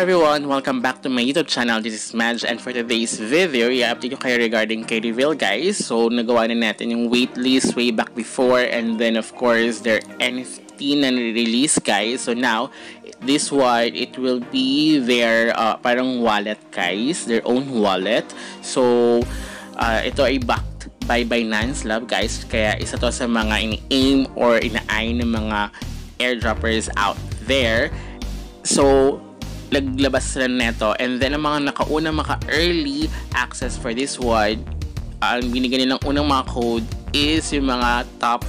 everyone! Welcome back to my YouTube channel. This is Madge, and for today's video, i-update ko kayo regarding K-Reveal, guys. So, nagawa na natin yung waitlist way back before, and then of course, their NFT na release, guys. So now, this one, it will be their parang wallet, guys. Their own wallet. So, ito ay backed by Binance Lab, guys. Kaya isa to sa mga ini-aim or ina-eye ng mga airdroppers out there. So, naglabas sila neto, and then ang mga nakauna maka-early access for this one, ang binigyan nilang unang mga code is yung mga top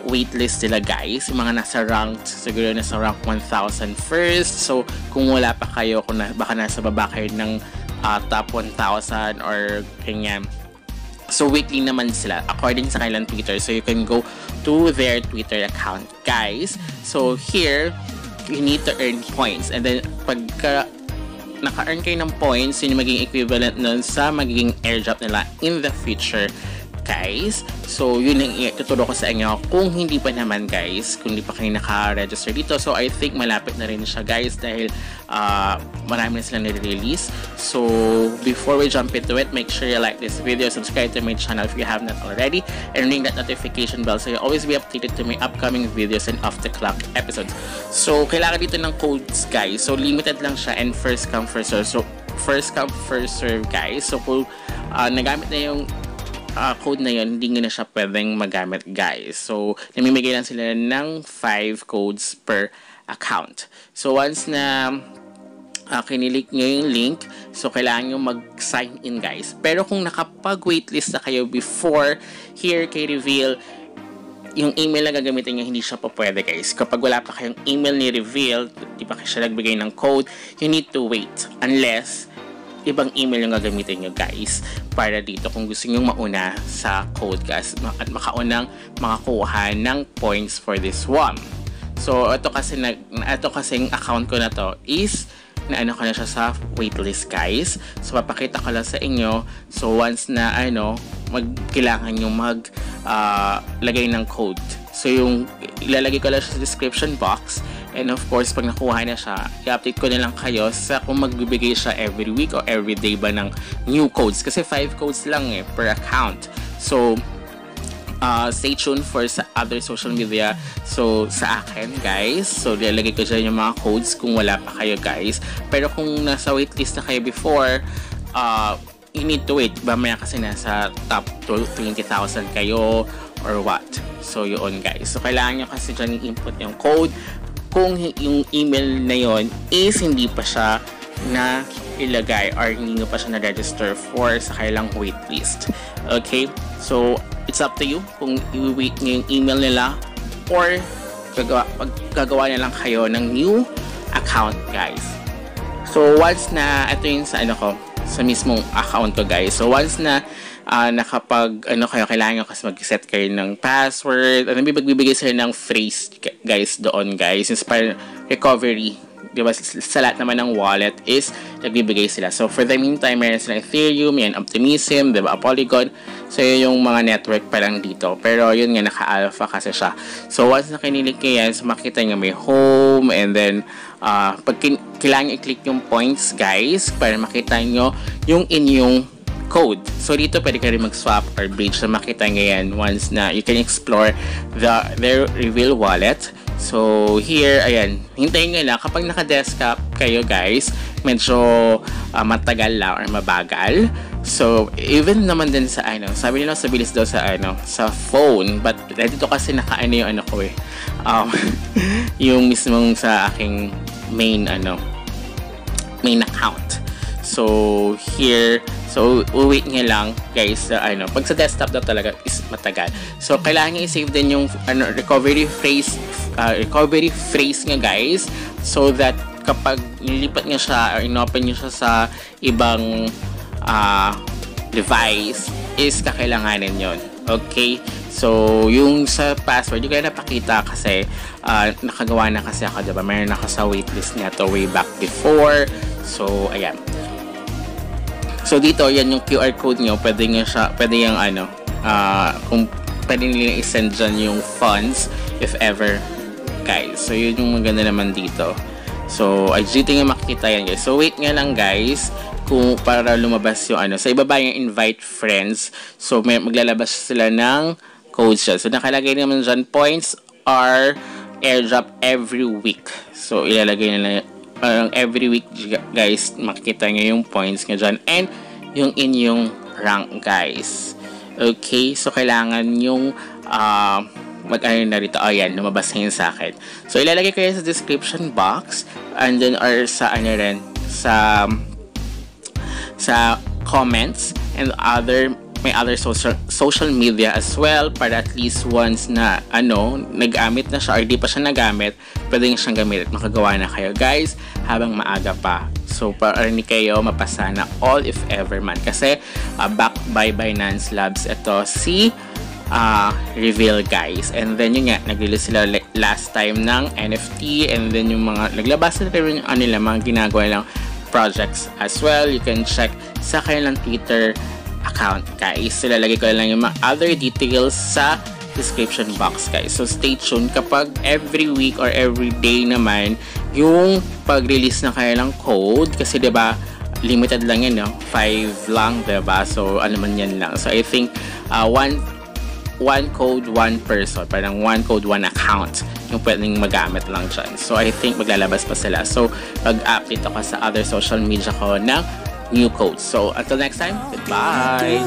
waitlist nila, guys, yung mga nasa ranked, siguro nasa rank 1,000 first. So kung wala pa kayo, kung baka nasa baba kayo ng top 1,000 or ganyan, so weekly naman sila according sa kanilang Twitter. So you can go to their Twitter account, guys. So here you need to earn points, and then pagka naka-earn kayo ng points, yun yung magiging equivalent nun sa magiging airdrop nila in the future, guys. So yun yung ituturo ko sa inyo. Kung hindi pa naman, guys, kung hindi pa kayo naka-register dito, so I think malapit na rin siya, guys, dahil marami na silang nire-release. So before we jump into it, make sure you like this video, subscribe to my channel if you have not already, and ring that notification bell so you'll always be updated to my upcoming videos and off-the-clock episodes. So kailangan dito ng codes, guys. So limited lang siya and first come first serve. So first come first serve, guys. So kung nagamit na yung code na yun, hindi nga na siya pwedeng magamit, guys. So namimigay lang sila ng 5 codes per account. So once na kinilik nyo yung link, so kailangan nyo mag-sign in, guys. Pero kung nakapag-waitlist na kayo before, here K-Reveal, yung email na gagamitin nyo, hindi siya pa pwede, guys. Kapag wala pa kayong email ni Reveal, di pa siya nagbigay ng code, you need to wait unless ibang email yung gagamitin nyo, guys, para dito kung gusto nyo mauna sa code, guys, at makaunang makakuha ng points for this one. So ito kasing account ko na to is na ko na siya sa waitlist, guys. So papakita ko lang sa inyo. So once na kailangan nyo lagay ng code. So yung ilalagay ko lang siya sa description box. And of course, pag nakuha na siya, i-update ko na lang kayo sa kung magbibigay siya every week or every day ba ng new codes. Kasi 5 codes lang per account. So, stay tuned for sa other social media. So, sa akin, guys. So, ilalagay ko dyan yung mga codes kung wala pa kayo, guys. Pero kung nasa waitlist na kayo before, you need to wait. Mamaya kasi nasa top 20,000 kayo or what. So, yun, guys. So, kailangan nyo kasi dyan i-input yung code kung yung email na yon is hindi pa siya na ilagay or hindi nyo pa siya na-register for sa kailang waitlist. Okay? So, it's up to you kung i-wait nyo yung email nila or gagawa na lang kayo ng new account, guys. So, once na, ito yung sa sa mismong account ko, guys. So, once na nakapag kayo, kailangan nyo kasi mag-set kayo ng password. Magbibigay sila ng phrase, guys, doon, guys. Since parang recovery, diba, sa lahat naman ng wallet is nagbibigay sila. So for the meantime, meron silang Ethereum, yan, Optimism, diba, Polygon. So yun yung mga network parang dito. Pero yun nga, naka-alpha kasi siya. So once na kinilik nyo yan, so makita nyo may home, and then pag kailangan i-click yung points, guys, para makita nyo yung inyong code. So dito pwede ka rin mag-swap or bridge na makita ngayon once na you can explore their Reveal wallet. So here, ayan, hintayin nyo lang kapag naka-desktop kayo, guys, medyo matagal lang or mabagal. So even naman din sa sabi nila sa bilis daw sa phone, but dito kasi yung ko yung mismong sa aking main account. So here, so wait nga lang, guys, pag sa desktop daw talaga is matagal. So kailangan niya i-save din yung recovery phrase nga, guys, so that kapag nilipat niya siya or inopen niya siya sa ibang device is kakailanganin yon. Okay? So yung sa password, yung kaya napakita kasi nakagawa na kasi ako, diba? Mayroon ako sa waitlist niya to way back before. So ayan. So dito, yan yung QR code nyo, pwede yung kung pwede nila i-send dyan yung funds if ever, guys. So yun yung maganda naman dito. So, dito nga makikita yan guys. So, wait nga lang guys kung para lumabas yung ano. Sa ibaba yung invite friends. So, maglalabas sila ng codes dyan. So, nakalagay naman dyan, points are airdrop every week. So, ilalagay nila every week guys. Makikita nyo yung points nga dyan. And yung inyong rank guys. Okay, so kailangan yung mag-ano na rito. Ayan, lumabas na yun sa akin. So, ilalagay ko yun sa description box and then or sa ano rin, sa comments and may other social media as well para at least once na nagamit na siya or di pa siya nagamit, pwede nyo siyang gamit at makagawa na kayo guys habang maaga pa. So, para ni kayo mapasa na all if ever man. Kasi, backed by Binance Labs ito si Reveal guys. And then yun nga, nag-release sila last time ng NFT and then yung mga naglabas na rin yung nila, mga ginagawa lang projects as well. You can check sa kanilang Twitter account guys. So, lalagay ko lang yung mga other details sa description box guys. So stay tuned kapag every week or every day naman yung pag-release na kanilang code kasi 'di ba limited lang yan 5 lang 'di ba? So ano man yan lang. So I think one code, one person, parang one code, one account yung pwedeng magamit lang dyan. So I think maglalabas pa sila. So mag-update ako sa other social media ko ng new codes. So until next time, goodbye!